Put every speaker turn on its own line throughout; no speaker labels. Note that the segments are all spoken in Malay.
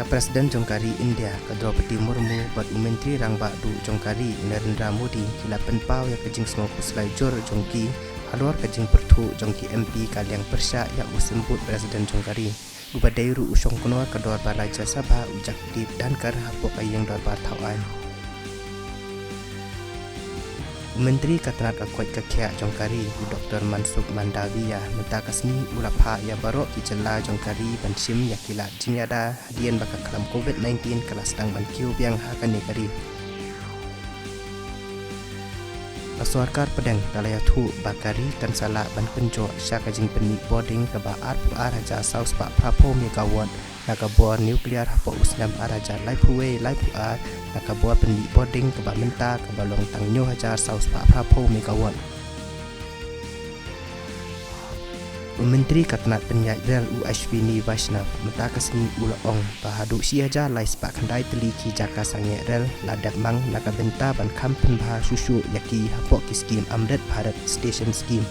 Presiden Jongkari India Draupadi Murmu buat Menteri Rang Badu Jongkari Narendra Modi kila penpau ya kejing semua kuslajur jongki alur kejing pertu jongki MP kaliang persya yang usembut Presiden Jongkari Gubadairu usong kuno kedua Raja Sabha ujak dip dan kar hapok ayang dorbar tawan Menteri Katanat Akwat Kakya Jongkari Dr. Mansuk Mandawiya mentakasni ulapha ya barok kicela Jongkari bansim ya kila jinyada hadian bakal kalam COVID-19 kelas tang bankiu biang hakan negari Pasuarkar pedang talayatu bakari kan salah ban penjo syakajing penik boarding ke baar araja saus pak prapo megawatt nakabua nuklear hapo usnam araja laipuwe laipuar nakabua penik boarding ke menta ke balong tangnyo hajar saus pak prapo megawatt Menteri Katanat Penyat Rel U Ashwini Vaishnav mentakasni ulaong bahadu siaja lai sepak kendai teliki jaka sangye rel ladat mang nakabenta ban kampen bah susu yaki hapok ki skim Amrit Bharat Station Scheme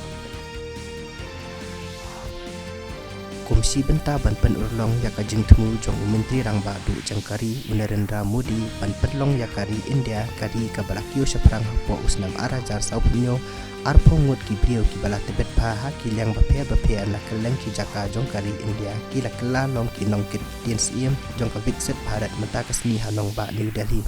Komisi benta ban penurlong yakajing temu jong Menteri Rang Badu Jongkari Narendra Modi ban penlong yakari India kari kabalakio seperang hapok usnam arajar saupunyo arpongut ki brio ki bala tebet pha ki liang bape anak keleng ki jaka Jongkari India ki la kala long ki nong kit tien siem jong ka vikset Bharat mentakasni hanong ba New Delhi